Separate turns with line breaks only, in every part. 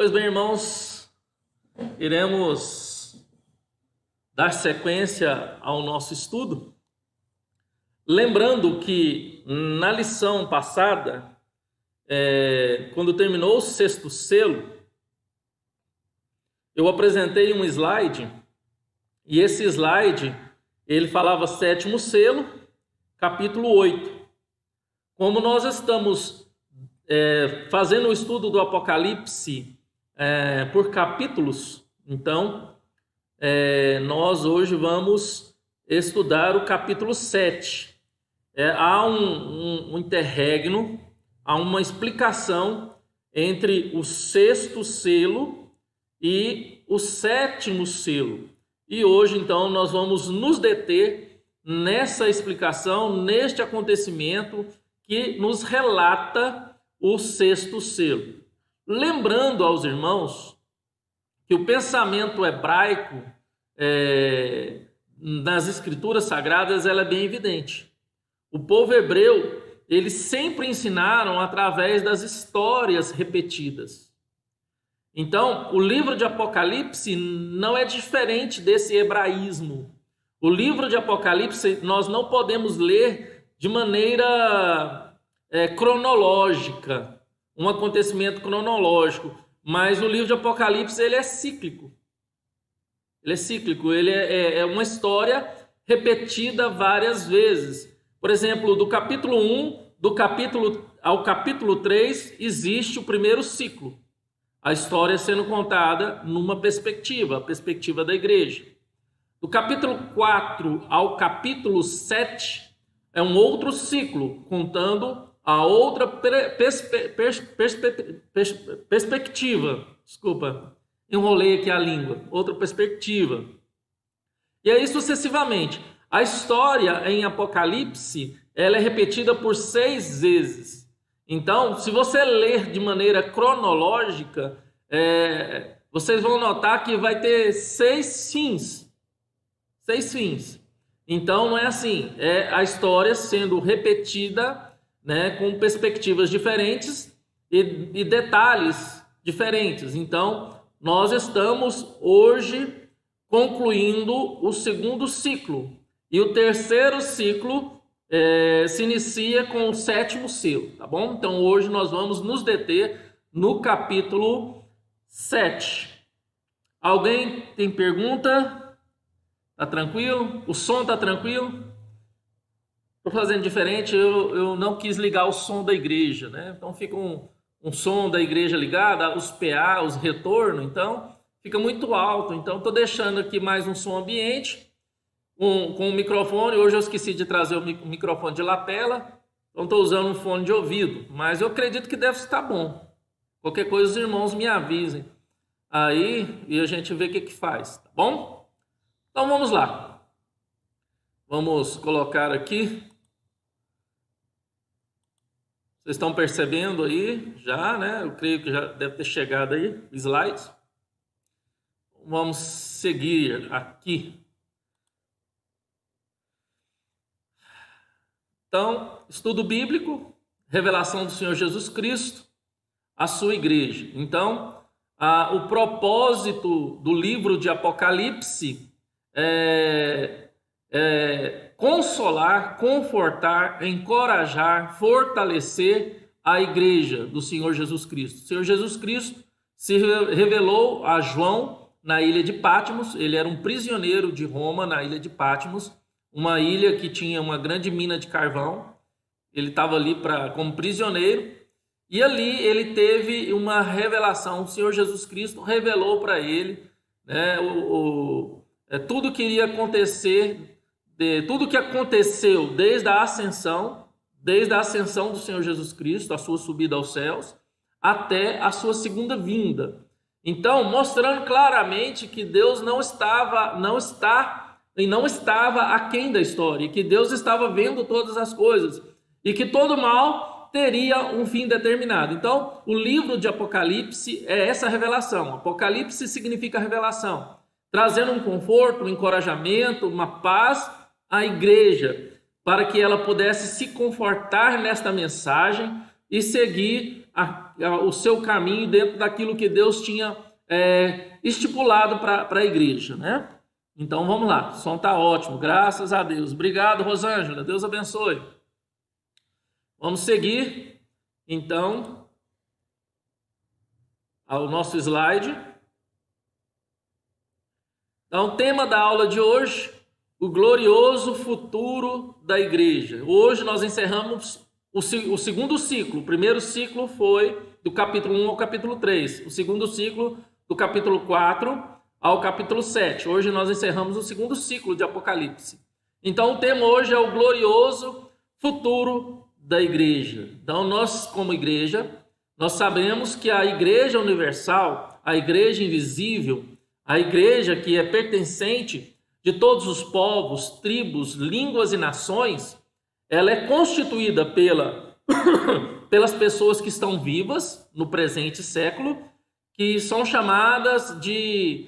Pois bem, irmãos, iremos dar sequência ao nosso estudo. Lembrando que na lição passada, quando terminou o sexto selo, eu apresentei um slide, e esse slide, ele falava sétimo selo, capítulo 8. Como nós estamos fazendo o estudo do Apocalipse por capítulos, então nós hoje vamos estudar o capítulo 7. Há um interregno, há uma explicação entre o sexto selo e o sétimo selo. E hoje, então, nós vamos nos deter nessa explicação, neste acontecimento que nos relata o sexto selo. Lembrando aos irmãos que o pensamento hebraico nas escrituras sagradas ela é bem evidente. O povo hebreu, eles sempre ensinaram através das histórias repetidas. Então, o livro de Apocalipse não é diferente desse hebraísmo. O livro de Apocalipse nós não podemos ler de maneira cronológica, um acontecimento cronológico, mas o livro de Apocalipse ele é cíclico. Ele é cíclico, ele é uma história repetida várias vezes. Por exemplo, do capítulo 1 ao capítulo 3 existe o primeiro ciclo. A história sendo contada numa perspectiva, a perspectiva da igreja. Do capítulo 4 ao capítulo 7 é um outro ciclo, contando a outra perspectiva. Desculpa, enrolei aqui a língua. Outra perspectiva. E aí sucessivamente. A história em Apocalipse ela é repetida por 6 vezes. Então, se você ler de maneira cronológica, vocês vão notar que vai ter 6 fins. 6 fins. Então, não é assim. É a história sendo repetida, com perspectivas diferentes e detalhes diferentes. Então, nós estamos hoje concluindo o segundo ciclo. E o terceiro ciclo se inicia com o sétimo selo, tá bom? Então hoje nós vamos nos deter no capítulo 7. Alguém tem pergunta? Tá tranquilo? O som tá tranquilo? Estou fazendo diferente, eu não quis ligar o som da igreja, né? Então fica um som da igreja ligado, os PA, os retornos, então fica muito alto. Então estou deixando aqui mais um som ambiente, com o microfone. Hoje eu esqueci de trazer o microfone de lapela, então estou usando um fone de ouvido, mas eu acredito que deve estar bom. Qualquer coisa os irmãos me avisem aí e a gente vê o que faz, tá bom? Então vamos lá. Vamos colocar aqui. Vocês estão percebendo aí já, né? Eu creio que já deve ter chegado aí o slide. Vamos seguir aqui. Então, estudo bíblico, revelação do Senhor Jesus Cristo, a sua igreja. Então, o propósito do livro de Apocalipse é consolar, confortar, encorajar, fortalecer a igreja do Senhor Jesus Cristo. O Senhor Jesus Cristo se revelou a João na ilha de Patmos. Ele era um prisioneiro de Roma na ilha de Patmos, uma ilha que tinha uma grande mina de carvão. Ele estava ali como prisioneiro, e ali ele teve uma revelação. O Senhor Jesus Cristo revelou para ele, tudo que iria acontecer, tudo que aconteceu desde a ascensão do Senhor Jesus Cristo, a sua subida aos céus, até a sua segunda vinda. Então, mostrando claramente que Deus não está aquém da história, e que Deus estava vendo todas as coisas, e que todo mal teria um fim determinado. Então, o livro de Apocalipse é essa revelação. Apocalipse significa revelação, trazendo um conforto, um encorajamento, uma paz à igreja, para que ela pudesse se confortar nesta mensagem e seguir o seu caminho dentro daquilo que Deus tinha estipulado para a igreja, né? Então vamos lá, o som está ótimo, graças a Deus. Obrigado, Rosângela, Deus abençoe. Vamos seguir, então, ao nosso slide. Então, o tema da aula de hoje, o glorioso futuro da igreja. Hoje nós encerramos o segundo ciclo. O primeiro ciclo foi do capítulo 1 ao capítulo 3. O segundo ciclo do capítulo 4 ao capítulo 7. Hoje nós encerramos o segundo ciclo de Apocalipse. Então, o tema hoje é o glorioso futuro da igreja. Então, nós, como igreja, nós sabemos que a igreja universal, a igreja invisível, a igreja que é pertencente de todos os povos, tribos, línguas e nações, ela é constituída pelas pessoas que estão vivas no presente século, que são chamadas de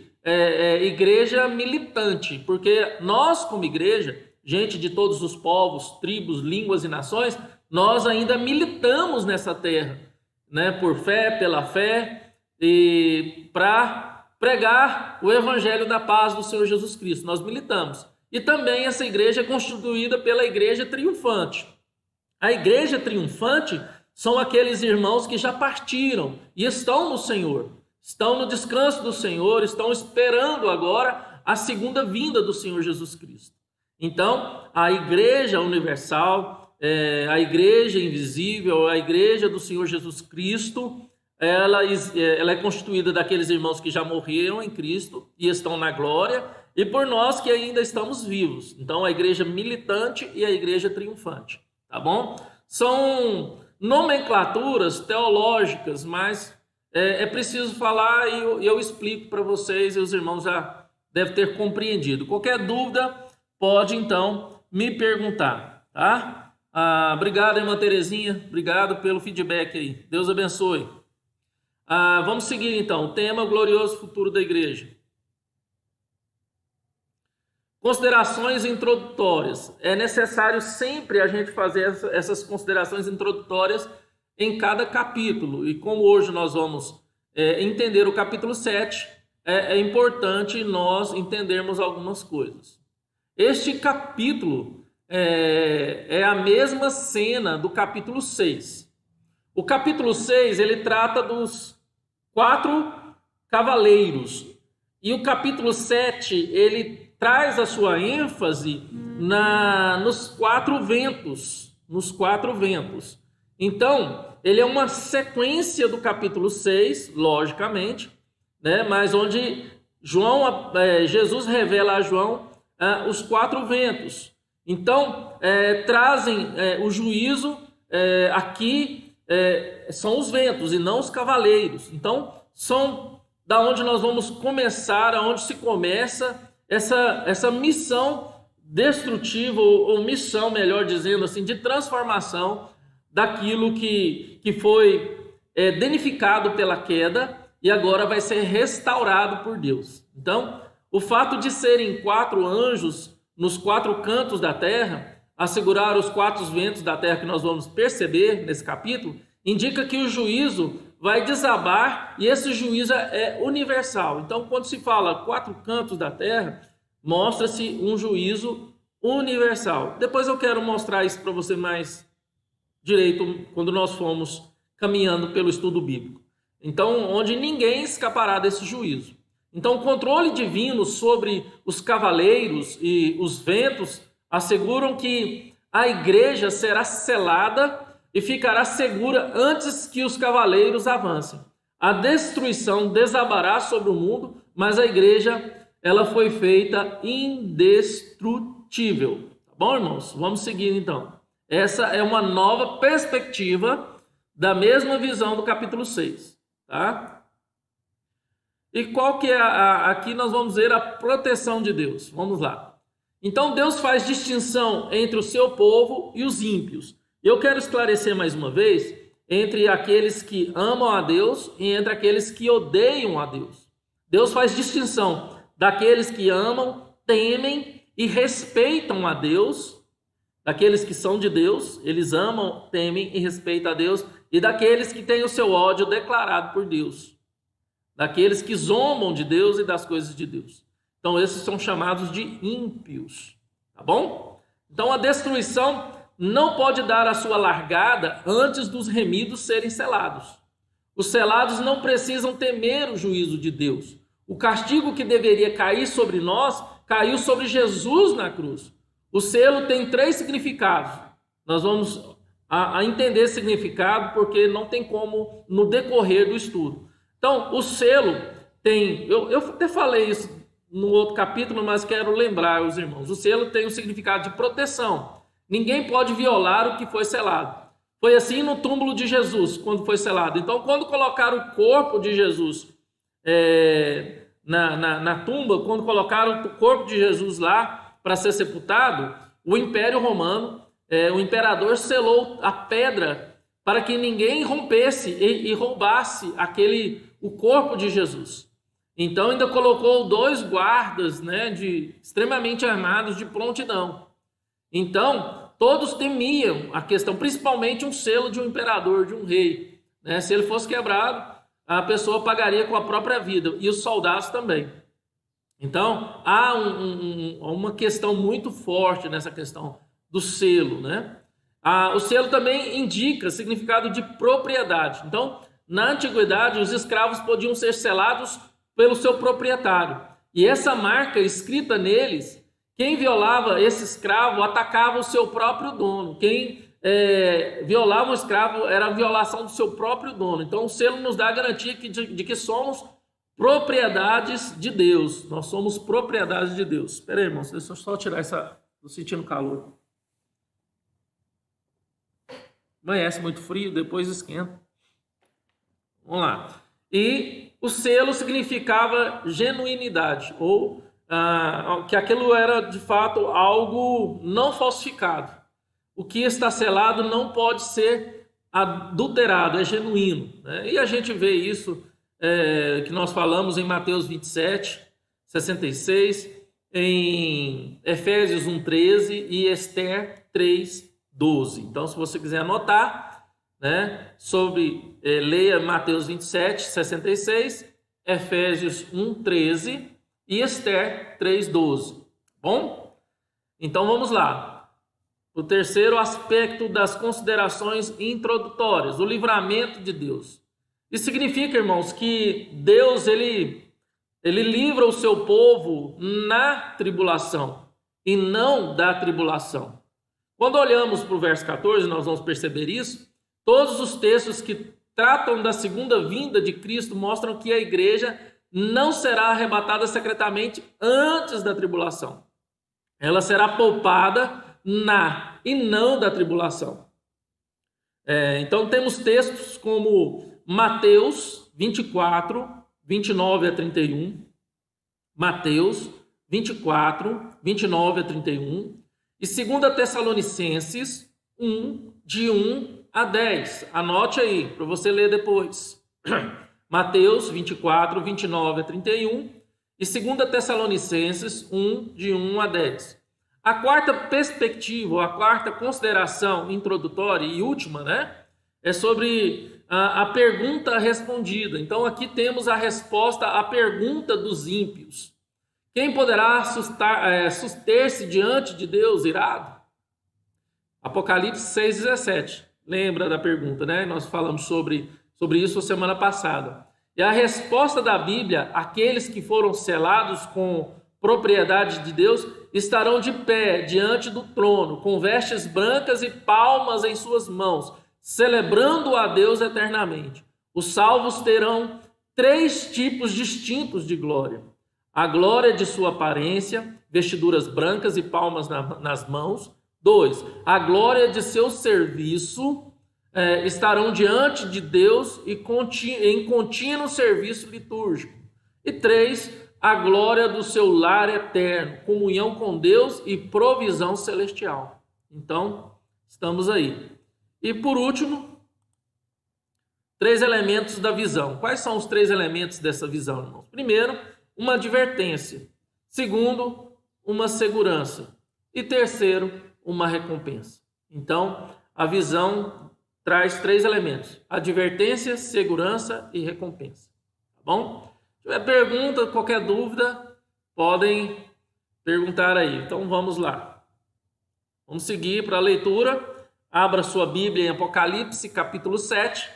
igreja militante, porque nós, como igreja, gente de todos os povos, tribos, línguas e nações, nós ainda militamos nessa terra, né, por fé, pela fé, e para pregar o evangelho da paz do Senhor Jesus Cristo. Nós militamos. E também essa igreja é constituída pela igreja triunfante. A igreja triunfante são aqueles irmãos que já partiram e estão no Senhor, estão no descanso do Senhor, estão esperando agora a segunda vinda do Senhor Jesus Cristo. Então, a igreja universal, a igreja invisível, a igreja do Senhor Jesus Cristo, ela é constituída daqueles irmãos que já morreram em Cristo e estão na glória, e por nós que ainda estamos vivos. Então, a igreja militante e a igreja triunfante, tá bom? São nomenclaturas teológicas, mas é preciso falar e eu explico para vocês, e os irmãos já devem ter compreendido. Qualquer dúvida, pode então me perguntar, tá? Obrigado, irmã Terezinha, obrigado pelo feedback aí. Deus abençoe. Vamos seguir então, o tema glorioso futuro da igreja. Considerações introdutórias. É necessário sempre a gente fazer essas considerações introdutórias em cada capítulo. E como hoje nós vamos entender o capítulo 7, é importante nós entendermos algumas coisas. Este capítulo é a mesma cena do capítulo 6. O capítulo 6, ele trata dos 4 cavaleiros. E o capítulo 7, ele traz a sua ênfase nos 4 ventos. Nos 4 ventos. Então, ele é uma sequência do capítulo 6, logicamente, né? Mas onde Jesus revela a João os 4 ventos. Então, trazem o juízo aqui. São os ventos e não os cavaleiros. Então, são da onde nós vamos começar, aonde se começa essa missão destrutiva, ou missão, melhor dizendo assim, de transformação daquilo que foi danificado pela queda e agora vai ser restaurado por Deus. Então, o fato de serem 4 anjos nos 4 cantos da terra, assegurar os 4 ventos da terra que nós vamos perceber nesse capítulo, indica que o juízo vai desabar e esse juízo é universal. Então, quando se fala 4 cantos da terra, mostra-se um juízo universal. Depois eu quero mostrar isso para você mais direito quando nós formos caminhando pelo estudo bíblico. Então, onde ninguém escapará desse juízo. Então, o controle divino sobre os cavaleiros e os ventos asseguram que a igreja será selada e ficará segura antes que os cavaleiros avancem. A destruição desabará sobre o mundo, mas a igreja, ela foi feita indestrutível. Tá bom, irmãos? Vamos seguir então. Essa é uma nova perspectiva da mesma visão do capítulo 6, tá? E qual que é aqui nós vamos ver a proteção de Deus. Vamos lá. Então Deus faz distinção entre o seu povo e os ímpios. Eu quero esclarecer mais uma vez entre aqueles que amam a Deus e entre aqueles que odeiam a Deus. Deus faz distinção daqueles que amam, temem e respeitam a Deus, daqueles que são de Deus, eles amam, temem e respeitam a Deus, e daqueles que têm o seu ódio declarado por Deus, daqueles que zombam de Deus e das coisas de Deus. Então, esses são chamados de ímpios, tá bom? Então, a destruição não pode dar a sua largada antes dos remidos serem selados. Os selados não precisam temer o juízo de Deus. O castigo que deveria cair sobre nós, caiu sobre Jesus na cruz. O selo tem 3 significados. Nós vamos a entender esse significado, porque não tem como no decorrer do estudo. Então, o selo tem... Eu até falei isso no outro capítulo, mas quero lembrar os irmãos. O selo tem o significado de proteção. Ninguém pode violar o que foi selado. Foi assim no túmulo de Jesus, quando foi selado. Então, quando colocaram o corpo de Jesus na tumba, quando colocaram o corpo de Jesus lá para ser sepultado, o Império Romano, o imperador selou a pedra para que ninguém rompesse e roubasse o corpo de Jesus. Então, ainda colocou 2 guardas, extremamente armados, de prontidão. Então, todos temiam a questão, principalmente um selo de um imperador, de um rei. Se ele fosse quebrado, a pessoa pagaria com a própria vida, e os soldados também. Então, há uma questão muito forte nessa questão do selo. O selo também indica significado de propriedade. Então, na antiguidade, os escravos podiam ser selados pelo seu proprietário. E essa marca escrita neles, quem violava esse escravo atacava o seu próprio dono. Quem violava o escravo era a violação do seu próprio dono. Então, o selo nos dá a garantia de que somos propriedades de Deus. Nós somos propriedades de Deus. Espera aí, irmãos, deixa eu só tirar essa... Estou sentindo calor. Amanhece muito frio, depois esquenta. Vamos lá. E o selo significava genuinidade, ou que aquilo era de fato algo não falsificado. O que está selado não pode ser adulterado, é genuíno. E a gente vê isso que nós falamos em Mateus 27, 66, em Efésios 1:13 e Esther 3:12. Então, se você quiser anotar, leia Mateus 27, 66, Efésios 1:13 e Esther 3:12. Bom? Então, vamos lá. O terceiro aspecto das considerações introdutórias, o livramento de Deus. Isso significa, irmãos, que Deus ele livra o seu povo na tribulação e não da tribulação. Quando olhamos para o verso 14, nós vamos perceber isso. Todos os textos que tratam da segunda vinda de Cristo mostram que a igreja não será arrebatada secretamente antes da tribulação. Ela será poupada e não da tribulação. Então temos textos como Mateus 24, 29 a 31, Mateus 24, 29 a 31 e 2 Tessalonicenses 1, de 1 a 10. Anote aí, para você ler depois. Mateus 24, 29 a 31 e 2 Tessalonicenses 1, de 1 a 10. A quarta perspectiva, a quarta consideração introdutória e última, é sobre a pergunta respondida. Então, aqui temos a resposta à pergunta dos ímpios. Quem poderá suster-se diante de Deus irado? Apocalipse 6,17. Lembra da pergunta, Nós falamos sobre isso semana passada. E a resposta da Bíblia, aqueles que foram selados com propriedade de Deus, estarão de pé diante do trono, com vestes brancas e palmas em suas mãos, celebrando a Deus eternamente. Os salvos terão 3 tipos distintos de glória. A glória de sua aparência, vestiduras brancas e palmas nas mãos. 2, a glória de seu serviço, estarão diante de Deus em contínuo serviço litúrgico. E 3, a glória do seu lar eterno, comunhão com Deus e provisão celestial. Então, estamos aí. E por último, 3 elementos da visão. Quais são os 3 elementos dessa visão, irmãos? Primeiro, uma advertência. Segundo, uma segurança. E terceiro, uma recompensa. Então, a visão traz 3 elementos: advertência, segurança e recompensa. Tá bom? Se tiver pergunta, qualquer dúvida, podem perguntar aí. Então vamos lá. Vamos seguir para a leitura. Abra sua Bíblia em Apocalipse, capítulo 7.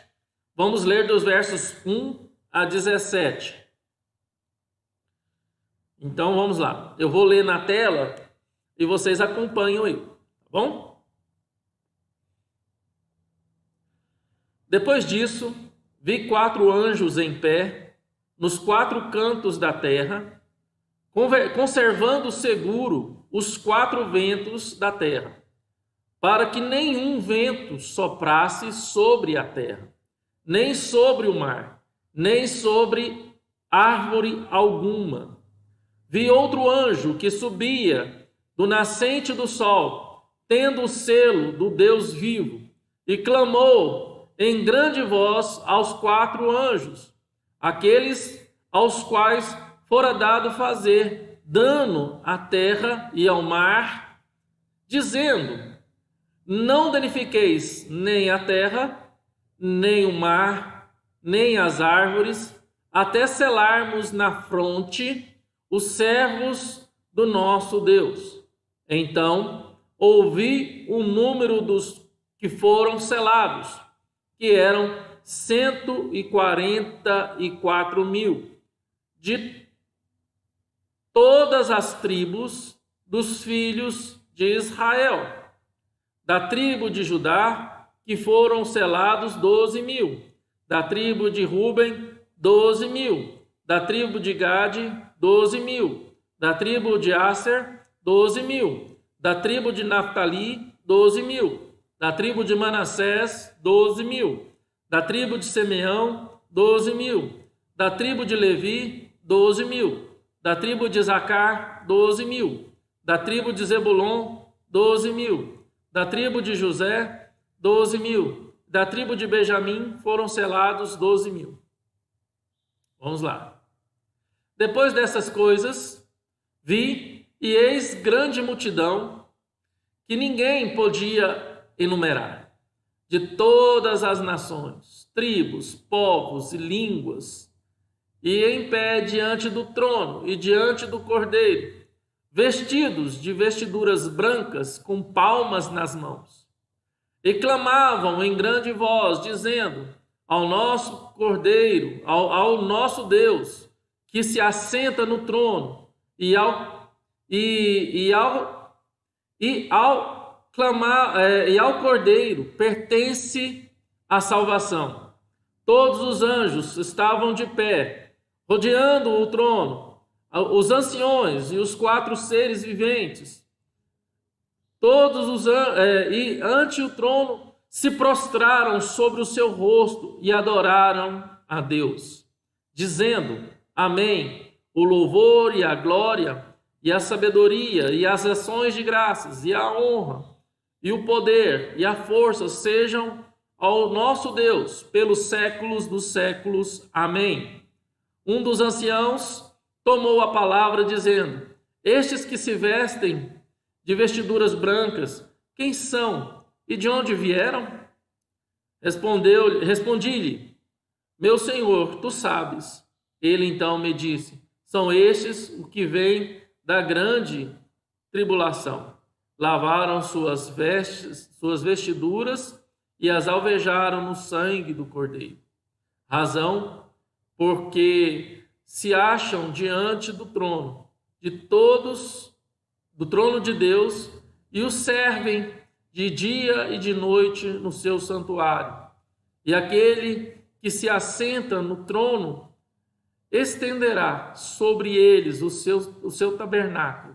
Vamos ler dos versos 1 a 17. Então vamos lá. Eu vou ler na tela e vocês acompanham aí, tá bom? Depois disso, vi 4 anjos em pé, nos 4 cantos da terra, conservando seguro os 4 ventos da terra, para que nenhum vento soprasse sobre a terra, nem sobre o mar, nem sobre árvore alguma. Vi outro anjo que subia do nascente do sol, tendo o selo do Deus vivo, e clamou em grande voz aos 4 anjos, aqueles aos quais fora dado fazer dano à terra e ao mar, dizendo: não danifiqueis nem a terra, nem o mar, nem as árvores, até selarmos na fronte os servos do nosso Deus. Então ouvi o número dos que foram selados, que eram 144.000, de todas as tribos dos filhos de Israel. Da tribo de Judá, que foram selados 12.000. Da tribo de Ruben, 12.000. Da tribo de Gade, 12.000. Da tribo de Aser, 12.000. Da tribo de Naftali, 12.000. Da tribo de Manassés, 12.000. Da tribo de Simeão, 12.000. Da tribo de Levi, 12.000. Da tribo de Isacar, 12.000. Da tribo de Zebulon, 12.000. Da tribo de José, 12.000. Da tribo de Benjamim foram selados 12.000. Vamos lá. Depois dessas coisas, vi e eis grande multidão que ninguém podia enumerar, de todas as nações, tribos, povos e línguas, e em pé diante do trono e diante do Cordeiro, vestidos de vestiduras brancas, com palmas nas mãos, e clamavam em grande voz, dizendo: ao nosso Cordeiro, ao nosso Deus, que se assenta no trono, e ao Cordeiro pertence a salvação. Todos os anjos estavam de pé, rodeando o trono, os anciões e os 4 seres viventes. E ante o trono se prostraram sobre o seu rosto e adoraram a Deus, dizendo: amém, o louvor e a glória e a sabedoria e as ações de graças e a honra e o poder e a força sejam ao nosso Deus pelos séculos dos séculos. Amém. Um dos anciãos tomou a palavra dizendo: estes que se vestem de vestiduras brancas, quem são e de onde vieram? Respondi-lhe: meu senhor, tu sabes. Ele então me disse: são estes o que vêm da grande tribulação. Lavaram suas vestiduras e as alvejaram no sangue do Cordeiro. Razão porque se acham diante do trono do trono de Deus, e o servem de dia e de noite no seu santuário. E aquele que se assenta no trono estenderá sobre eles o seu tabernáculo.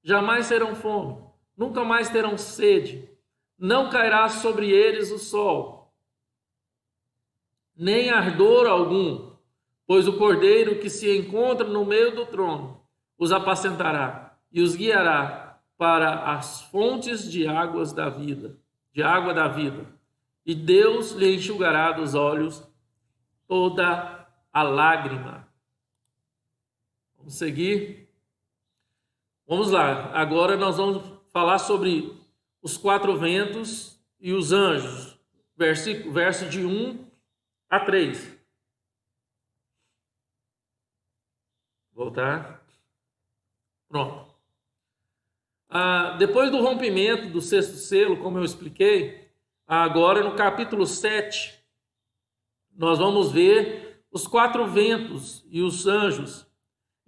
Jamais terão fome, nunca mais terão sede, não cairá sobre eles o sol, nem ardor algum, pois o Cordeiro que se encontra no meio do trono os apacentará e os guiará para as fontes de água da vida. E Deus lhe enxugará dos olhos toda a lágrima. Vamos seguir. Vamos lá. Agora nós vamos falar sobre os 4 ventos e os anjos. verso de 1 a 3. Voltar. Pronto. Depois do rompimento do sexto selo, como eu expliquei, agora no capítulo 7, nós vamos ver os 4 ventos e os anjos.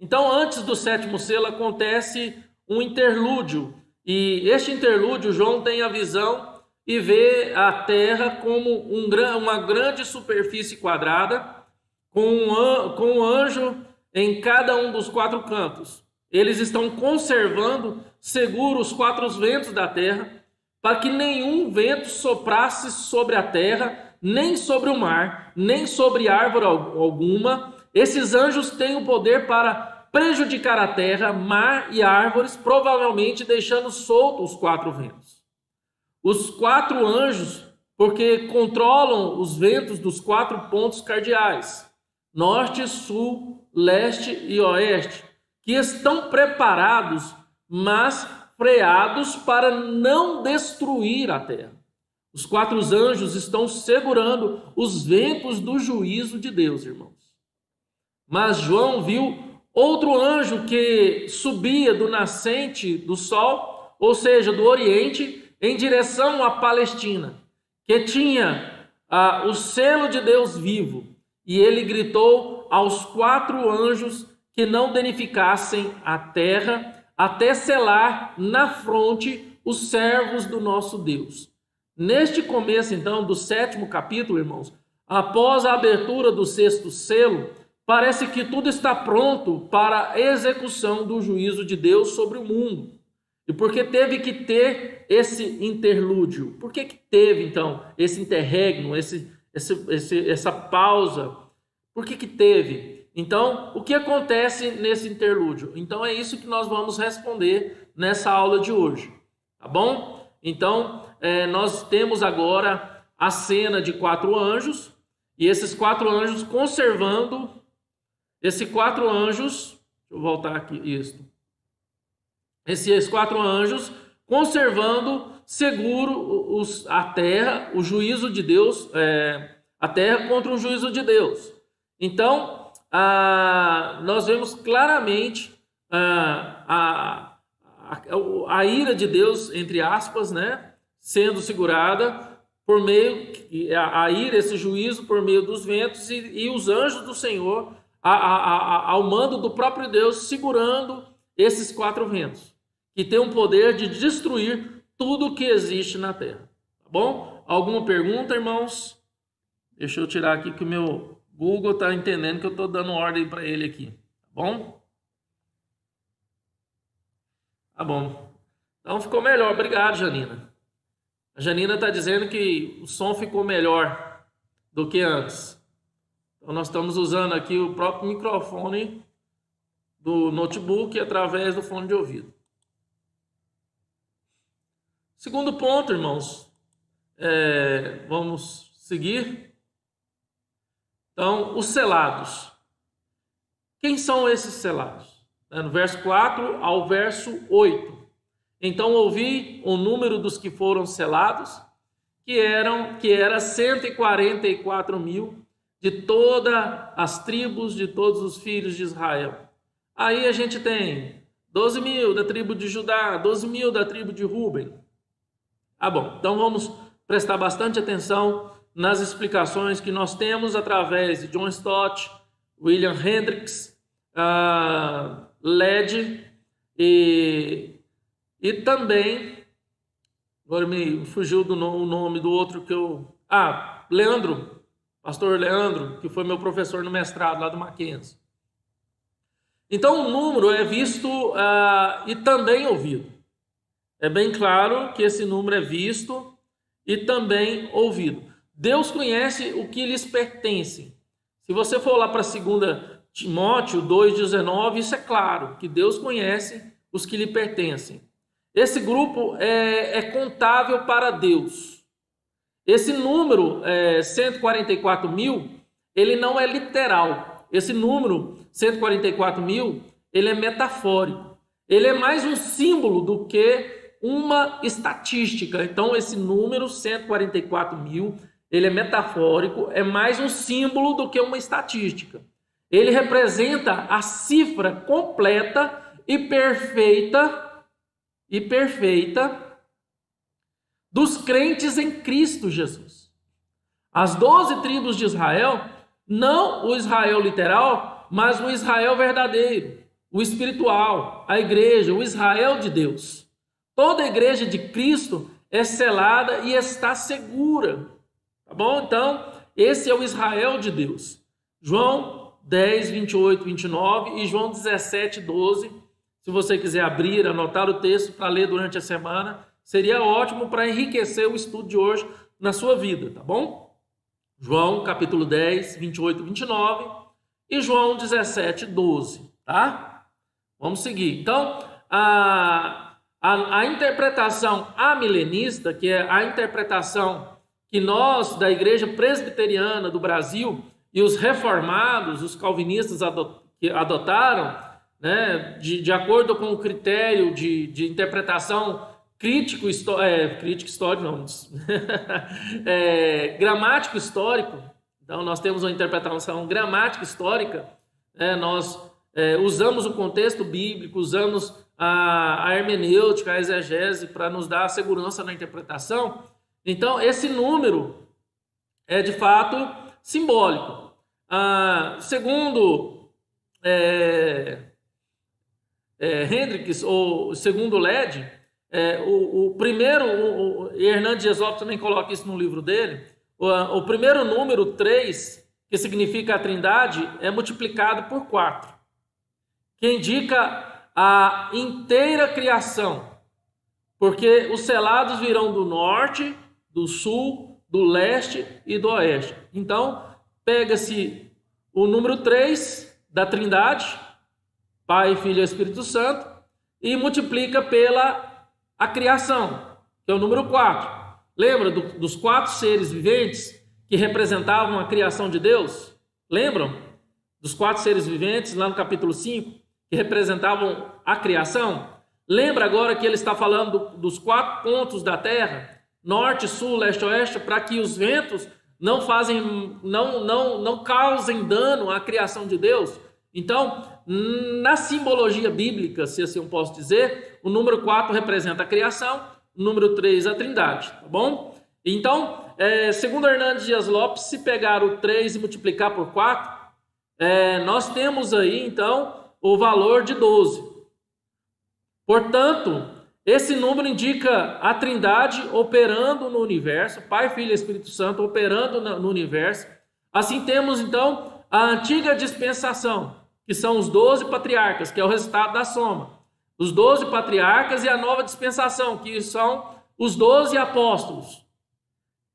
Então, antes do sétimo selo, acontece um interlúdio. E este interlúdio, João tem a visão e vê a terra como uma grande superfície quadrada, com um anjo em cada um dos 4 cantos. Eles estão conservando seguros os 4 ventos da terra, para que nenhum vento soprasse sobre a terra, nem sobre o mar, nem sobre árvore alguma. Esses anjos têm o poder para prejudicar a terra, mar e árvores, provavelmente deixando soltos os 4 ventos. Os 4 anjos, porque controlam os ventos dos 4 pontos cardeais, norte, sul, leste e oeste, que estão preparados, mas freados para não destruir a terra. Os 4 anjos estão segurando os ventos do juízo de Deus, irmãos. Mas João viu outro anjo que subia do nascente do sol, ou seja, do oriente, em direção à Palestina, que tinha o selo de Deus vivo. E ele gritou aos 4 anjos que não danificassem a terra, até selar na fronte os servos do nosso Deus. Neste começo, então, do 7º capítulo, irmãos, após a abertura do 6º selo, parece que tudo está pronto para a execução do juízo de Deus sobre o mundo. E por que teve que ter esse interlúdio? Por que teve, então, esse interregno, essa pausa? Por que teve? Então, o que acontece nesse interlúdio? Então, é isso que nós vamos responder nessa aula de hoje, tá bom? Então, nós temos agora a cena de 4 anjos, e esses 4 anjos conservando, esses 4 anjos, deixa eu voltar aqui, isso. Esses 4 anjos conservando seguro a terra, o juízo de Deus, a terra contra o juízo de Deus. Então, nós vemos claramente a ira de Deus, entre aspas, né, sendo segurada por meio, a ira, esse juízo por meio dos ventos e os anjos do Senhor, ao mando do próprio Deus, segurando esses 4 ventos, que tem o poder de destruir tudo que existe na terra. Tá bom? Alguma pergunta, irmãos? Deixa eu tirar aqui que o meu Google está entendendo que eu estou dando ordem para ele aqui. Tá bom? Tá bom. Então ficou melhor. Obrigado, Janina. A Janina está dizendo que o som ficou melhor do que antes. Então nós estamos usando aqui o próprio microfone do notebook através do fone de ouvido. Segundo ponto, irmãos. Vamos seguir. Então, os selados. Quem são esses selados? No verso 4 ao verso 8. Então, ouvi o número dos que foram selados, que era 144 mil, de todas as tribos, de todos os filhos de Israel. Aí a gente tem 12 mil da tribo de Judá, 12 mil da tribo de Ruben. Bom, então vamos prestar bastante atenção nas explicações que nós temos através de John Stott, William Hendricks, Led e também, agora me fugiu o nome do outro que eu... Leandro, pastor Leandro, que foi meu professor no mestrado lá do Mackenzie. Então o número é visto e também ouvido. É bem claro que esse número é visto e também ouvido. Deus conhece o que lhes pertence. Se você for lá para 2 Timóteo 2,19, isso é claro, que Deus conhece os que lhe pertencem. Esse grupo é contável para Deus. Esse número, 144 mil, ele não é literal. Esse número, 144 mil, ele é metafórico. Ele é mais um símbolo do que uma estatística. Então, esse número, 144 mil, ele é metafórico, é mais um símbolo do que uma estatística. Ele representa a cifra completa e perfeita dos crentes em Cristo Jesus. As 12 tribos de Israel, não o Israel literal, mas o Israel verdadeiro, o espiritual, a igreja, o Israel de Deus. Toda a igreja de Cristo é selada e está segura. Tá bom? Então, esse é o Israel de Deus. João 10, 28, 29 e João 17, 12. Se você quiser abrir, anotar o texto para ler durante a semana, seria ótimo para enriquecer o estudo de hoje na sua vida, tá bom? João capítulo 10, 28, 29 e João 17, 12, tá? Vamos seguir. Então, a interpretação amilenista, que é a interpretação que nós, da Igreja Presbiteriana do Brasil, e os reformados, os calvinistas adotaram, né, de acordo com o critério de interpretação crítico histórico, não, gramático histórico. Então, nós temos uma interpretação gramática histórica, nós usamos o contexto bíblico, usamos a hermenêutica, a exegese para nos dar segurança na interpretação. Então, esse número é de fato simbólico. Segundo Hendricks, ou segundo Led, o primeiro, e Hernandes Dias Lopes também coloca isso no livro dele, o primeiro número, 3, que significa a trindade, é multiplicado por 4, que indica a inteira criação, porque os selados virão do norte, do sul, do leste e do oeste. Então, pega-se o número 3 da trindade, Pai, Filho e Espírito Santo, e multiplica pela a criação, que é o número 4. Lembra dos 4 seres viventes que representavam a criação de Deus? Lembram? Dos 4 seres viventes, lá no capítulo 5, que representavam a criação? Lembra agora que ele está falando dos 4 pontos da terra, norte, sul, leste, oeste, para que os ventos não causem dano à criação de Deus? Então, na simbologia bíblica, se assim eu posso dizer, o número 4 representa a criação, o número 3 a trindade, tá bom? Então, segundo Hernandes Dias Lopes, se pegar o 3 e multiplicar por 4, nós temos aí, então, o valor de 12. Portanto, esse número indica a trindade operando no universo, Pai, Filho e Espírito Santo operando no universo. Assim temos, então, a antiga dispensação, que são os 12 patriarcas, que é o resultado da soma. Os 12 patriarcas e a nova dispensação, que são os 12 apóstolos.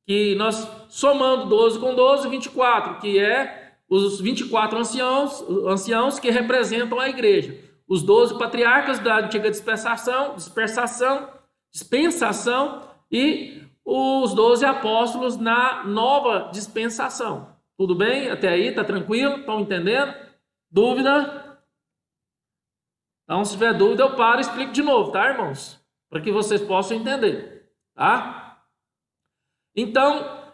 Que nós, somando 12 com 12, 24, que é os 24 anciãos que representam a igreja. Os 12 patriarcas da antiga dispensação e os 12 apóstolos na nova dispensação. Tudo bem? Até aí, tá tranquilo? Estão entendendo? Dúvida? Então, se tiver dúvida, eu paro e explico de novo, tá, irmãos? Para que vocês possam entender, tá? Então,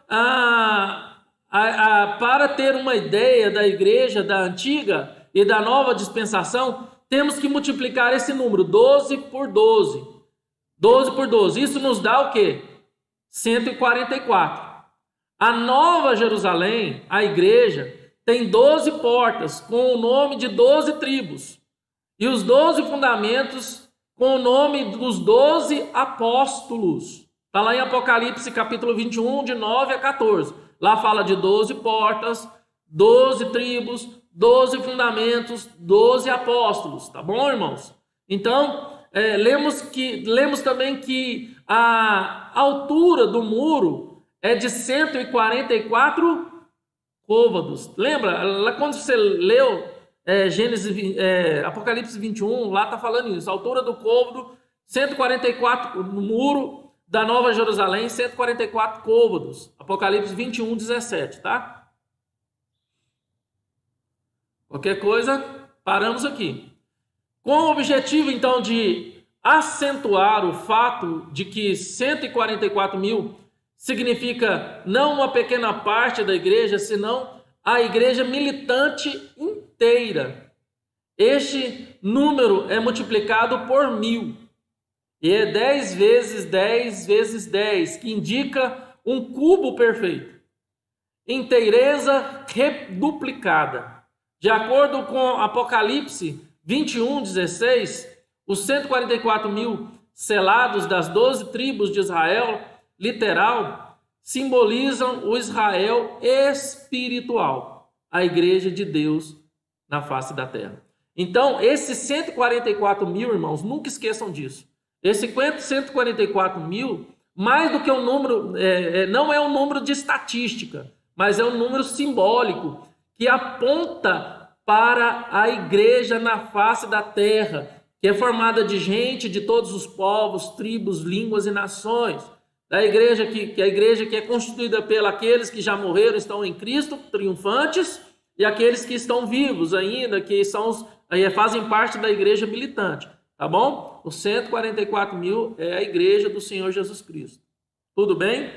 para ter uma ideia da igreja da antiga e da nova dispensação, temos que multiplicar esse número, 12 por 12. 12 por 12. Isso nos dá o quê? 144. A Nova Jerusalém, a igreja, tem 12 portas com o nome de 12 tribos. E os 12 fundamentos com o nome dos 12 apóstolos. Está lá em Apocalipse capítulo 21, de 9 a 14. Lá fala de 12 portas, 12 tribos, 12 fundamentos, 12 apóstolos. Tá bom, irmãos? Então, lemos também que a altura do muro é de 144 côvados. Lembra? Lá quando você leu Apocalipse 21, lá está falando isso. A altura do côvado, 144 no muro da Nova Jerusalém, 144 côvados. Apocalipse 21, 17, tá? Qualquer coisa, paramos aqui. Com o objetivo, então, de acentuar o fato de que 144 mil significa não uma pequena parte da igreja, senão a igreja militante inteira. Este número é multiplicado por 1000. E é 10 vezes 10 vezes 10, que indica um cubo perfeito. Inteireza reduplicada. De acordo com Apocalipse 21:16, os 144 mil selados das 12 tribos de Israel, literal, simbolizam o Israel espiritual, a igreja de Deus na face da terra. Então, esses 144 mil, irmãos, nunca esqueçam disso. Esse 144 mil, mais do que um número, não é um número de estatística, mas é um número simbólico que aponta para a igreja na face da terra, que é formada de gente de todos os povos, tribos, línguas e nações. A igreja que é constituída pelos aqueles que já morreram, estão em Cristo, triunfantes, e aqueles que estão vivos ainda, que fazem parte da igreja militante. Tá bom? Os 144 mil é a igreja do Senhor Jesus Cristo. Tudo bem?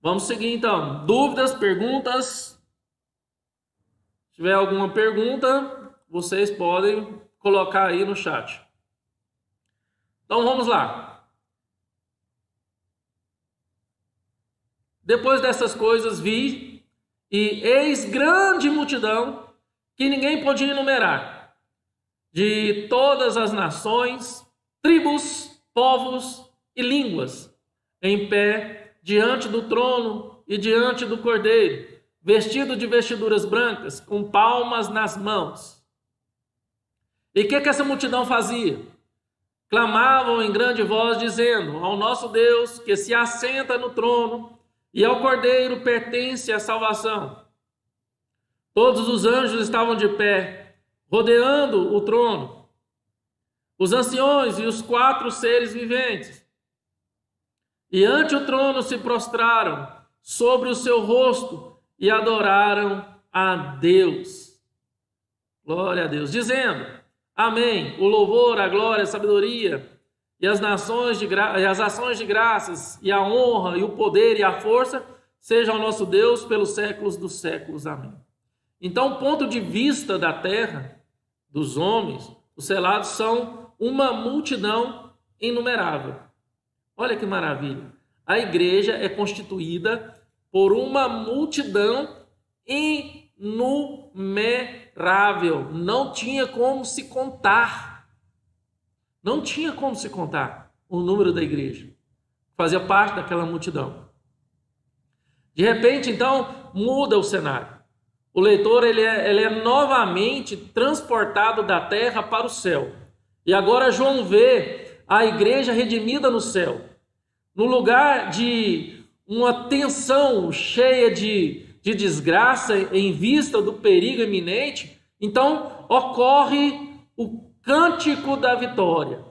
Vamos seguir então. Dúvidas, perguntas? Se tiver alguma pergunta, vocês podem colocar aí no chat. Então vamos lá. Depois dessas coisas vi, e eis grande multidão que ninguém podia enumerar, de todas as nações, tribos, povos e línguas, em pé diante do trono e diante do Cordeiro, vestido de vestiduras brancas, com palmas nas mãos. E o que essa multidão fazia? Clamavam em grande voz, dizendo: ao nosso Deus, que se assenta no trono, e ao Cordeiro pertence a salvação. Todos os anjos estavam de pé, rodeando o trono, os anciões e os 4 seres viventes. E ante o trono se prostraram sobre o seu rosto e adoraram a Deus. Glória a Deus. Dizendo: amém. O louvor, a glória, a sabedoria e as ações de graças e a honra e o poder e a força sejam ao nosso Deus pelos séculos dos séculos. Amém. Então, o ponto de vista da terra, dos homens, os selados são uma multidão inumerável. Olha que maravilha. A igreja é constituída por uma multidão inumerável. Não tinha como se contar. Não tinha como se contar o número da igreja. Fazia parte daquela multidão. De repente, então, muda o cenário. O leitor ele é novamente transportado da terra para o céu. E agora João vê a igreja redimida no céu. No lugar de uma tensão cheia de desgraça em vista do perigo iminente, então ocorre o cântico da vitória.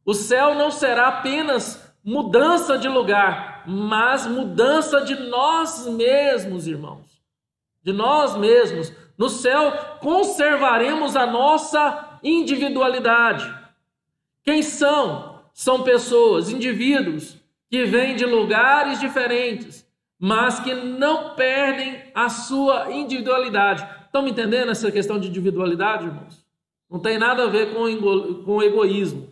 O céu não será apenas mudança de lugar, mas mudança de nós mesmos, irmãos. De nós mesmos. No céu conservaremos a nossa individualidade. Quem são? São pessoas, indivíduos, que vêm de lugares diferentes, mas que não perdem a sua individualidade. Estão me entendendo essa questão de individualidade, irmãos? Não tem nada a ver com egoísmo,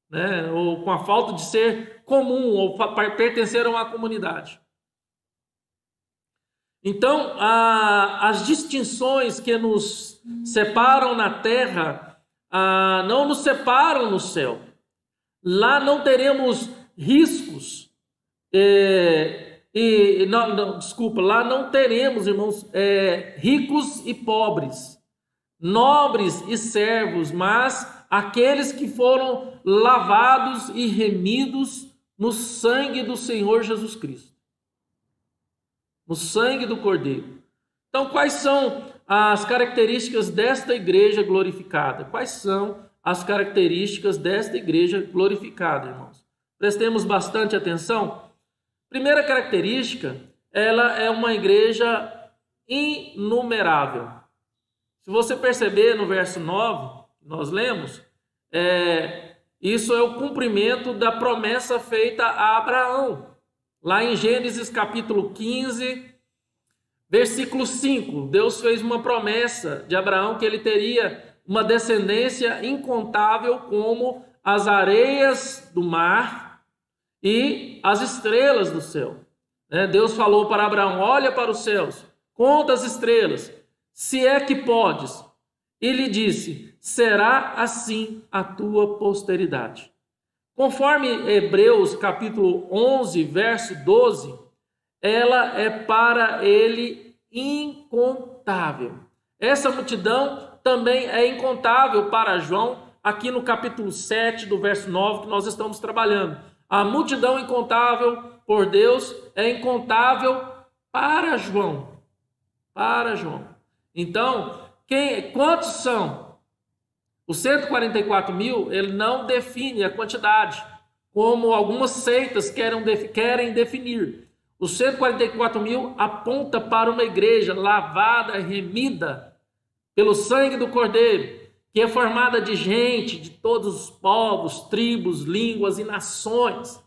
né? Ou com a falta de ser comum, ou pertencer a uma comunidade. Então, as distinções que nos separam na terra não nos separam no céu. Lá não teremos riscos. Lá não teremos, irmãos, ricos e pobres, nobres e servos, mas aqueles que foram lavados e remidos no sangue do Senhor Jesus Cristo. No sangue do Cordeiro. Então, quais são as características desta igreja glorificada? Quais são as características desta igreja glorificada, irmãos? Prestemos bastante atenção. Primeira característica, ela é uma igreja inumerável. Se você perceber no verso 9, nós lemos, isso é o cumprimento da promessa feita a Abraão. Lá em Gênesis capítulo 15, versículo 5, Deus fez uma promessa de Abraão que ele teria uma descendência incontável como as areias do mar e as estrelas do céu. Deus falou para Abraão: olha para os céus, conta as estrelas, se é que podes. E lhe disse: será assim a tua posteridade. Conforme Hebreus capítulo 11, verso 12, ela é para ele incontável. Essa multidão também é incontável para João, aqui no capítulo 7, do verso 9, que nós estamos trabalhando. A multidão incontável por Deus é incontável para João. Para João. Então, quantos são? Os 144 mil, ele não define a quantidade, como algumas seitas querem definir. Os 144 mil aponta para uma igreja lavada, remida pelo sangue do Cordeiro, que é formada de gente de todos os povos, tribos, línguas e nações,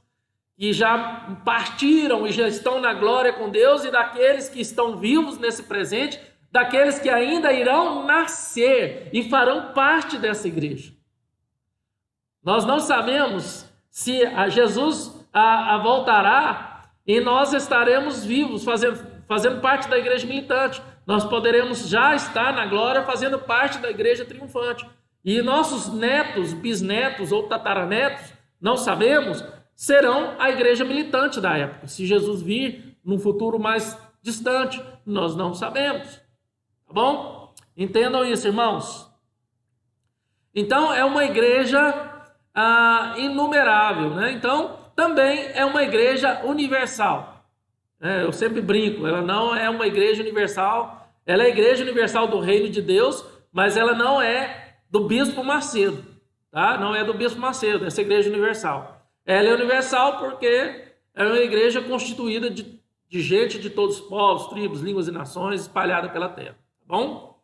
que já partiram e já estão na glória com Deus, e daqueles que estão vivos nesse presente, daqueles que ainda irão nascer e farão parte dessa igreja. Nós não sabemos se Jesus voltará e nós estaremos vivos, fazendo parte da igreja militante. Nós poderemos já estar na glória fazendo parte da igreja triunfante. E nossos netos, bisnetos ou tataranetos, não sabemos, serão a igreja militante da época. Se Jesus vir num futuro mais distante, nós não sabemos. Tá bom? Entendam isso, irmãos. Então, é uma igreja inumerável, né? Então, também é uma igreja universal. Eu sempre brinco, ela não é uma igreja universal, ela é a igreja universal do reino de Deus, mas ela não é do Bispo Macedo, tá? Não é do Bispo Macedo, essa igreja universal. Ela é universal porque é uma igreja constituída de gente de todos os povos, tribos, línguas e nações espalhada pela terra, tá bom?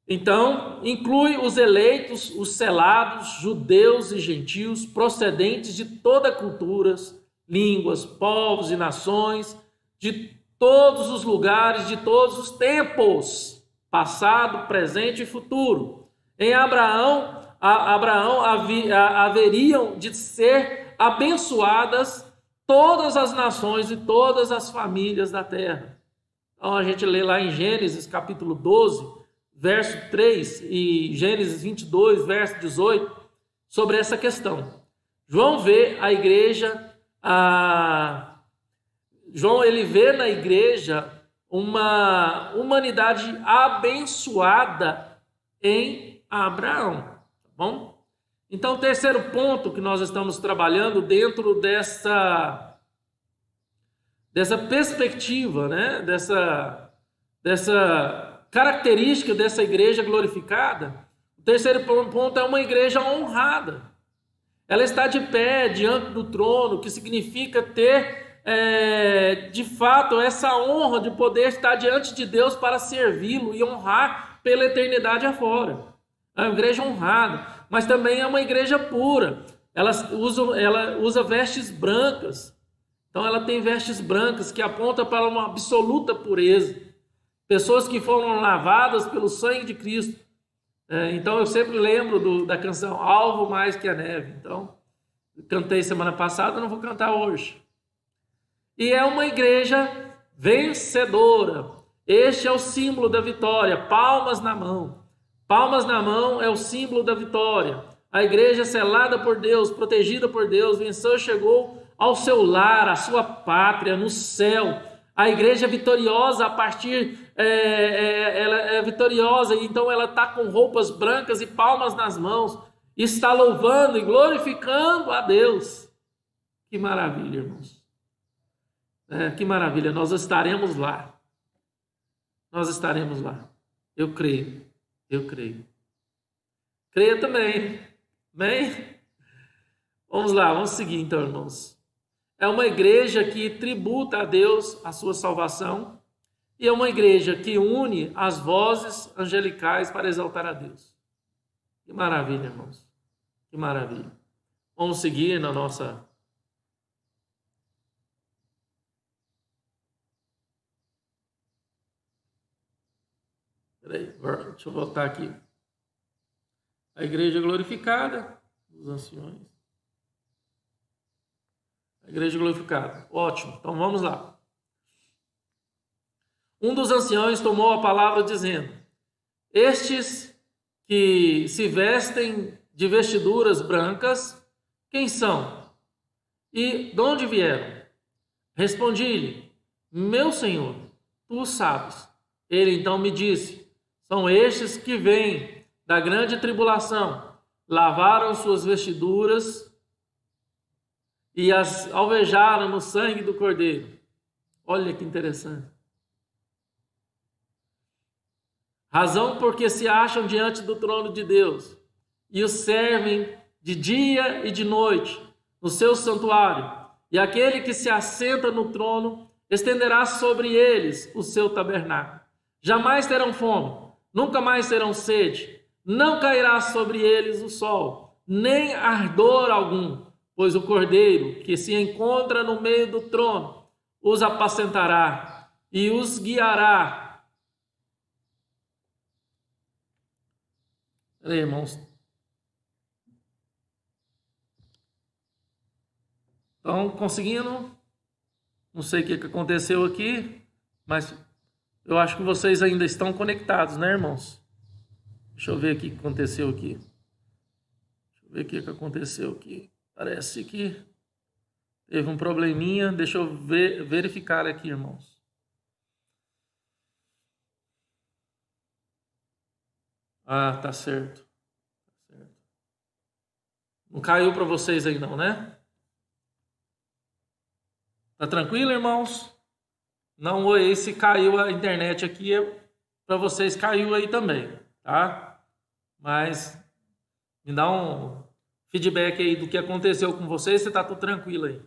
Então, inclui os eleitos, os selados, judeus e gentios, procedentes de toda culturas, línguas, povos e nações, de todos os lugares, de todos os tempos, passado, presente e futuro. Em Abraão haveriam de ser abençoadas todas as nações e todas as famílias da terra. Então a gente lê lá em Gênesis capítulo 12, verso 3 e Gênesis 22, verso 18, sobre essa questão. João vê a igreja, João ele vê na igreja uma humanidade abençoada em Abraão, tá bom? Então, o terceiro ponto que nós estamos trabalhando dentro dessa perspectiva, né? dessa característica dessa igreja glorificada, o terceiro ponto é uma igreja honrada. Ela está de pé diante do trono, que significa ter, de fato, essa honra de poder estar diante de Deus para servi-lo e honrar pela eternidade afora. É uma igreja honrada, mas também é uma igreja pura. Ela usa vestes brancas. Então ela tem vestes brancas que apontam para uma absoluta pureza. Pessoas que foram lavadas pelo sangue de Cristo. Então eu sempre lembro da canção Alvo Mais Que a Neve. Então, cantei semana passada, não vou cantar hoje. E é uma igreja vencedora. Este é o símbolo da vitória. Palmas na mão. Palmas na mão é o símbolo da vitória. A igreja selada por Deus, protegida por Deus, venceu e chegou ao seu lar, à sua pátria, no céu. A igreja é vitoriosa ela é vitoriosa, então ela está com roupas brancas e palmas nas mãos, está louvando e glorificando a Deus. Que maravilha, irmãos. Que maravilha, nós estaremos lá. Nós estaremos lá. Eu creio. Creia também. Amém? Vamos lá, vamos seguir então, irmãos. É uma igreja que tributa a Deus a sua salvação e é uma igreja que une as vozes angelicais para exaltar a Deus. Que maravilha, irmãos. Que maravilha. Vamos seguir na nossa Deixa eu voltar aqui. A igreja glorificada, os anciões. A igreja glorificada. Ótimo, então vamos lá. Um dos anciões tomou a palavra dizendo: estes que se vestem de vestiduras brancas, quem são? E de onde vieram? Respondi-lhe: meu senhor, tu o sabes. Ele então me disse: são estes que vêm da grande tribulação, lavaram suas vestiduras e as alvejaram no sangue do Cordeiro. Olha que interessante. Razão porque se acham diante do trono de Deus e o servem de dia e de noite no seu santuário. E aquele que se assenta no trono estenderá sobre eles o seu tabernáculo. Jamais terão fome, nunca mais terão sede, não cairá sobre eles o sol, nem ardor algum, pois o Cordeiro que se encontra no meio do trono os apacentará e os guiará. Peraí, irmãos. Estão conseguindo? Não sei o que aconteceu aqui, mas eu acho que vocês ainda estão conectados, né, irmãos? Deixa eu ver o que aconteceu aqui. Deixa eu ver o que aconteceu aqui. Parece que teve um probleminha. Deixa eu verificar aqui, irmãos. Ah, tá certo. Não caiu para vocês aí não, né? Tá tranquilo, irmãos? Não, oi, se caiu a internet aqui, para vocês caiu aí também, tá? Mas me dá um feedback aí do que aconteceu com vocês, se tá tudo tranquilo aí.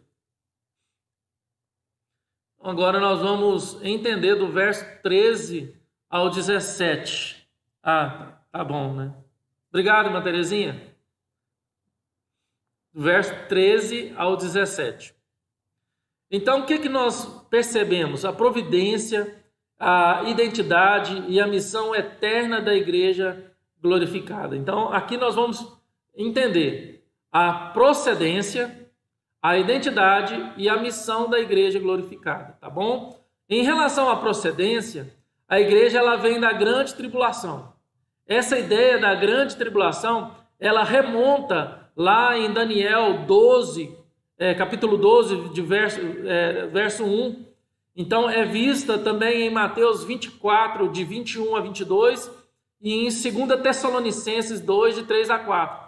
Agora nós vamos entender do verso 13 ao 17. Ah, tá bom, né? Obrigado, irmã Terezinha. Do verso 13 ao 17. Então, o que nós percebemos? A providência, a identidade e a missão eterna da igreja glorificada. Então, aqui nós vamos entender a procedência, a identidade e a missão da igreja glorificada, tá bom? Em relação à procedência, a igreja ela vem da grande tribulação. Essa ideia da grande tribulação, ela remonta lá em Daniel 12, capítulo 12, de verso 1. Então, é vista também em Mateus 24, de 21 a 22, e em 2 Tessalonicenses 2, de 3 a 4.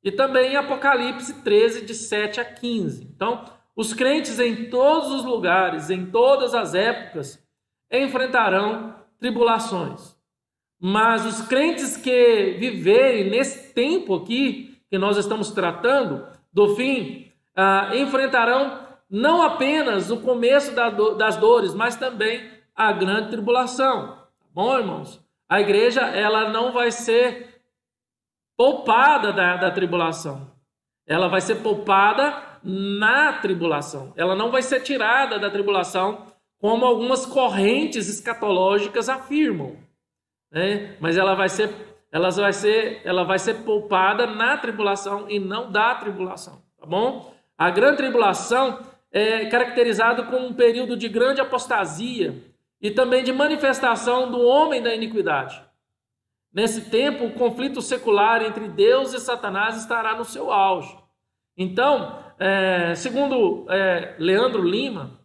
E também em Apocalipse 13, de 7 a 15. Então, os crentes em todos os lugares, em todas as épocas, enfrentarão tribulações. Mas os crentes que viverem nesse tempo aqui, que nós estamos tratando, do fim, enfrentarão não apenas o começo das dores, mas também a grande tribulação. Tá bom, irmãos? A igreja ela não vai ser poupada da tribulação. Ela vai ser poupada na tribulação. Ela não vai ser tirada da tribulação, como algumas correntes escatológicas afirmam, né? Mas ela vai ser poupada na tribulação e não da tribulação, tá bom? A grande tribulação é caracterizada como um período de grande apostasia e também de manifestação do homem da iniquidade. Nesse tempo, o conflito secular entre Deus e Satanás estará no seu auge. Então, segundo Leandro Lima,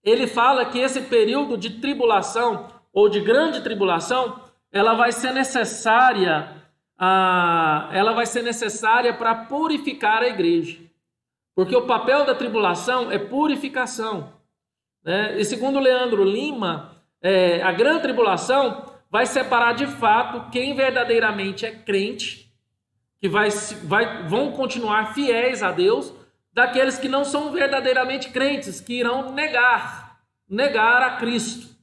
ele fala que esse período de tribulação ou de grande tribulação, ela vai ser necessária para purificar a igreja. Porque o papel da tribulação é purificação, né? E segundo Leandro Lima, a grande tribulação vai separar de fato quem verdadeiramente é crente, que vão continuar fiéis a Deus, daqueles que não são verdadeiramente crentes, que irão negar a Cristo,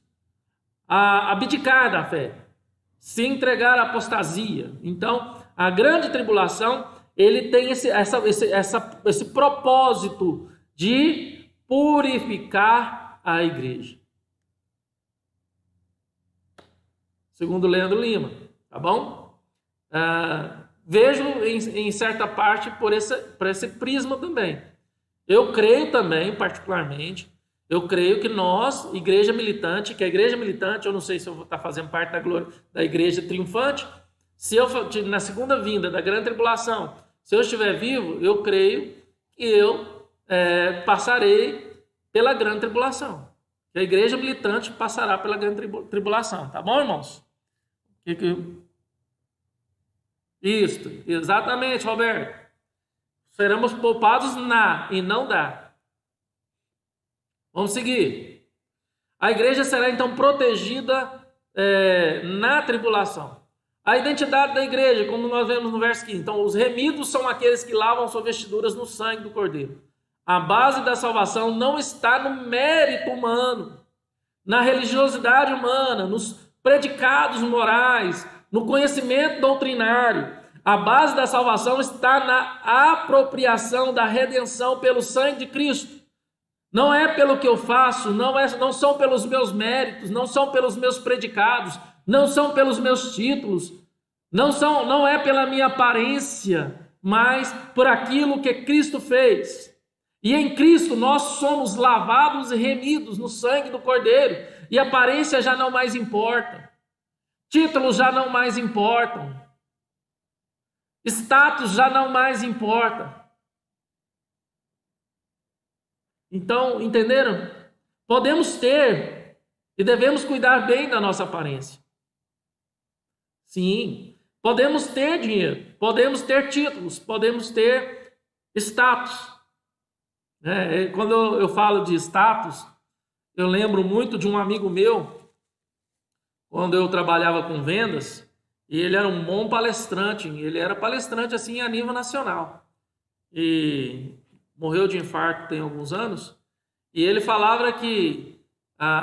abdicar da fé, se entregar à apostasia. Então, a grande tribulação ele tem esse propósito de purificar a igreja. segundo Leandro Lima, tá bom? Vejo em certa parte por esse prisma também. Eu creio também, particularmente, eu creio que nós, igreja militante, que a igreja militante, eu não sei se eu vou estar fazendo parte da igreja triunfante, se eu na segunda vinda da grande tribulação, se eu estiver vivo, eu creio que eu passarei pela grande tribulação. Que a igreja militante passará pela grande tribulação. Tá bom, irmãos? Isso, exatamente, Roberto. Seremos poupados e não da. Vamos seguir. A igreja será então protegida na tribulação. A identidade da igreja, como nós vemos no verso 15. Então, os remidos são aqueles que lavam suas vestiduras no sangue do Cordeiro. A base da salvação não está no mérito humano, na religiosidade humana, nos predicados morais, no conhecimento doutrinário. A base da salvação está na apropriação da redenção pelo sangue de Cristo. Não é pelo que eu faço, não são pelos meus méritos, não são pelos meus predicados, não são pelos meus títulos, não é pela minha aparência, mas por aquilo que Cristo fez. E em Cristo nós somos lavados e remidos no sangue do Cordeiro, e a aparência já não mais importa, títulos já não mais importam, status já não mais importa. Então, entenderam? Podemos ter e devemos cuidar bem da nossa aparência. Sim, podemos ter dinheiro, podemos ter títulos, podemos ter status. Quando eu falo de status, eu lembro muito de um amigo meu, quando eu trabalhava com vendas, e ele era um bom palestrante, ele era palestrante assim a nível nacional. E morreu de infarto tem alguns anos, e ele falava que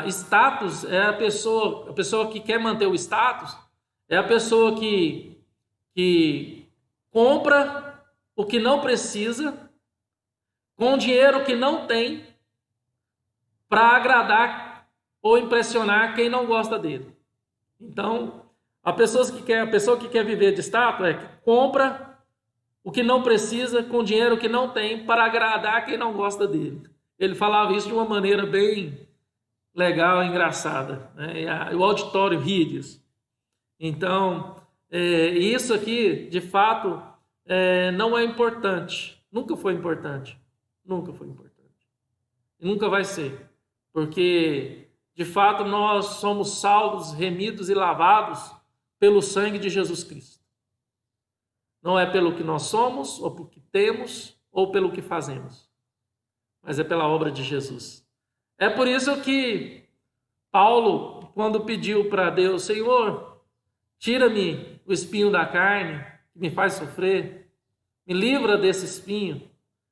status é a pessoa que quer manter o status, é a pessoa que compra o que não precisa, com dinheiro que não tem, para agradar ou impressionar quem não gosta dele. Então, a pessoa que quer viver de status é que compra o que não precisa com dinheiro que não tem para agradar quem não gosta dele. Ele falava isso de uma maneira bem legal e engraçada, né? E o auditório ria disso. Então, isso aqui, de fato, não é importante. Nunca foi importante. Nunca foi importante. E nunca vai ser. Porque, de fato, nós somos salvos, remidos e lavados pelo sangue de Jesus Cristo. Não é pelo que nós somos, ou pelo que temos, ou pelo que fazemos, mas é pela obra de Jesus. É por isso que Paulo, quando pediu para Deus, Senhor, tira-me o espinho da carne, que me faz sofrer, me livra desse espinho,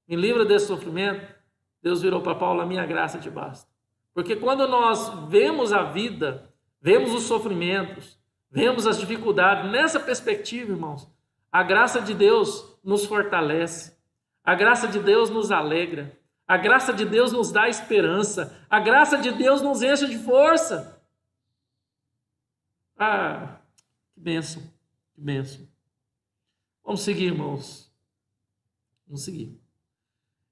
me livra desse sofrimento, Deus virou para Paulo, a minha graça te basta. Porque quando nós vemos a vida, vemos os sofrimentos, vemos as dificuldades, nessa perspectiva, irmãos, a graça de Deus nos fortalece, a graça de Deus nos alegra, a graça de Deus nos dá esperança, a graça de Deus nos enche de força. Que bênção, que bênção. Vamos seguir, irmãos. Vamos seguir.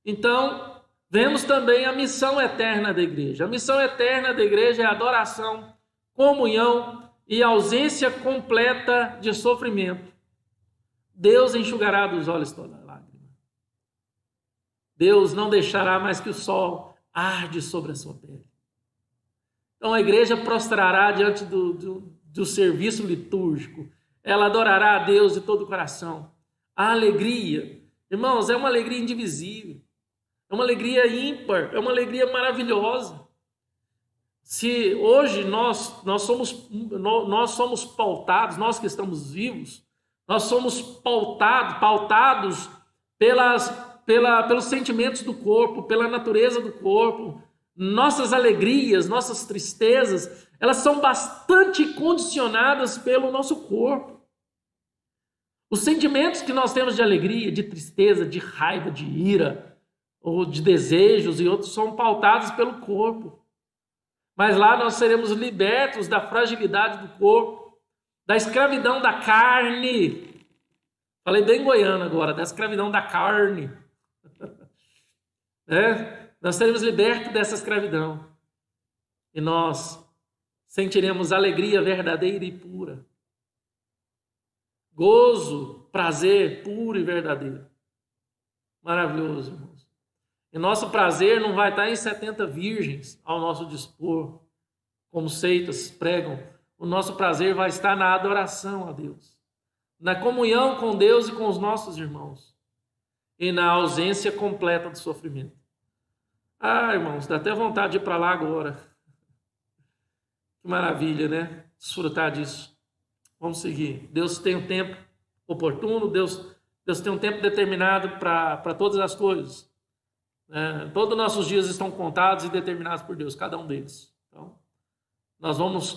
Então, vemos também a missão eterna da igreja. A missão eterna da igreja é adoração, comunhão e ausência completa de sofrimento. Deus enxugará dos olhos toda lágrima. Deus não deixará mais que o sol arde sobre a sua pele. Então a igreja prostrará diante do serviço litúrgico. Ela adorará a Deus de todo o coração. A alegria, irmãos, é uma alegria indivisível. É uma alegria ímpar, é uma alegria maravilhosa. Se hoje nós somos pautados, nós que estamos vivos, nós somos pautados pelos sentimentos do corpo, pela natureza do corpo. Nossas alegrias, nossas tristezas, elas são bastante condicionadas pelo nosso corpo. Os sentimentos que nós temos de alegria, de tristeza, de raiva, de ira, ou de desejos e outros são pautados pelo corpo. Mas lá nós seremos libertos da fragilidade do corpo. da escravidão da carne. Falei bem goiano agora, da escravidão da carne. Nós seremos libertos dessa escravidão. E nós sentiremos alegria verdadeira e pura. Gozo, prazer puro e verdadeiro. Maravilhoso, irmãos. E nosso prazer não vai estar em 70 virgens ao nosso dispor, como seitas pregam. O nosso prazer vai estar na adoração a Deus, na comunhão com Deus e com os nossos irmãos, e na ausência completa do sofrimento. Irmãos, dá até vontade de ir para lá agora. Que maravilha, né? Desfrutar disso. Vamos seguir. Deus tem um tempo oportuno, Deus tem um tempo determinado para todas as coisas. Todos os nossos dias estão contados e determinados por Deus, cada um deles. Então,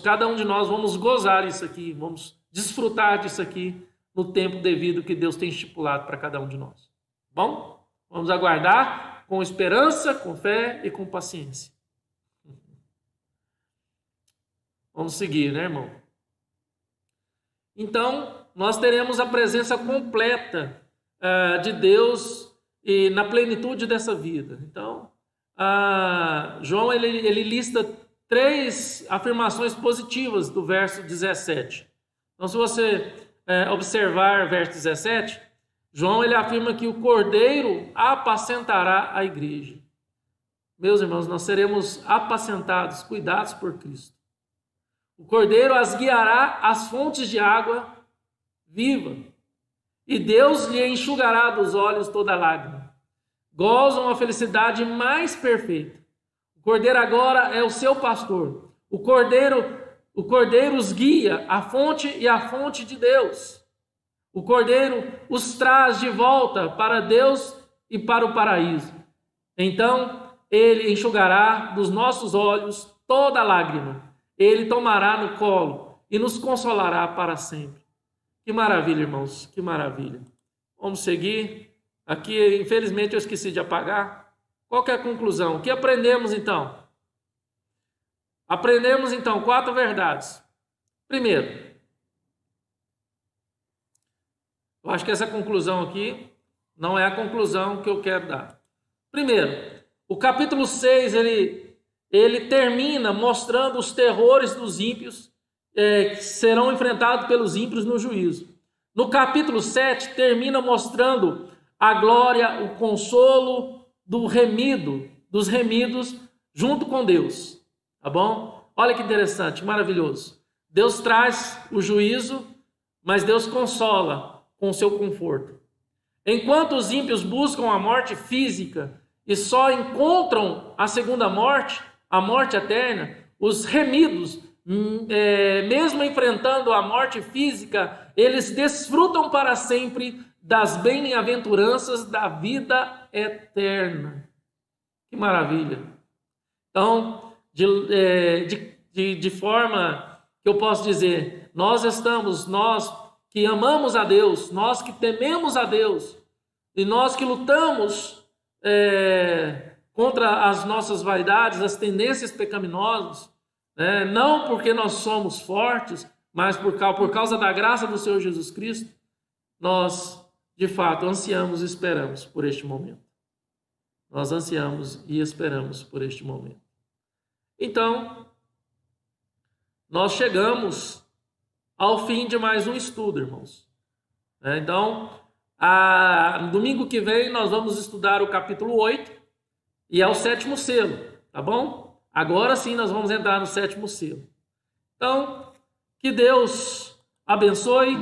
cada um de nós vamos gozar isso aqui, vamos desfrutar disso aqui no tempo devido que Deus tem estipulado para cada um de nós. Bom? Vamos aguardar com esperança, com fé e com paciência. Vamos seguir, né, irmão? Então, nós teremos a presença completa de Deus e na plenitude dessa vida. Então, João ele lista 3 afirmações positivas do verso 17. Então, se você observar o verso 17, João ele afirma que o Cordeiro apacentará a igreja. Meus irmãos, nós seremos apacentados, cuidados por Cristo. O Cordeiro as guiará às fontes de água viva, e Deus lhe enxugará dos olhos toda lágrima. Gozam a felicidade mais perfeita. O Cordeiro agora é o seu pastor. O Cordeiro os guia à fonte e à fonte de Deus. O Cordeiro os traz de volta para Deus e para o paraíso. Então, ele enxugará dos nossos olhos toda lágrima. Ele tomará no colo e nos consolará para sempre. Que maravilha, irmãos, que maravilha. Vamos seguir. Aqui, infelizmente, eu esqueci de apagar. Qual que é a conclusão? O que aprendemos, então? Aprendemos, então, 4 verdades. Primeiro, eu acho que essa conclusão aqui não é a conclusão que eu quero dar. Primeiro, o capítulo 6, ele termina mostrando os terrores dos ímpios que serão enfrentados pelos ímpios no juízo. No capítulo 7, termina mostrando a glória, o consolo dos remidos junto com Deus. Tá bom? Olha que interessante, maravilhoso. Deus traz o juízo, mas Deus consola com o seu conforto. Enquanto os ímpios buscam a morte física e só encontram a segunda morte, a morte eterna, os remidos, mesmo enfrentando a morte física, eles desfrutam para sempre das bem-aventuranças da vida eterna. Que maravilha! Então, de forma que eu posso dizer, nós que amamos a Deus, nós que tememos a Deus, e nós que lutamos contra as nossas vaidades, as tendências pecaminosas, não porque nós somos fortes, mas por causa da graça do Senhor Jesus Cristo, nós, de fato, ansiamos e esperamos por este momento. Nós ansiamos e esperamos por este momento. Então, nós chegamos ao fim de mais um estudo, irmãos. Então, no domingo que vem, nós vamos estudar o capítulo 8 e é o 7º selo, tá bom? Agora sim nós vamos entrar no 7º selo. Então, que Deus abençoe.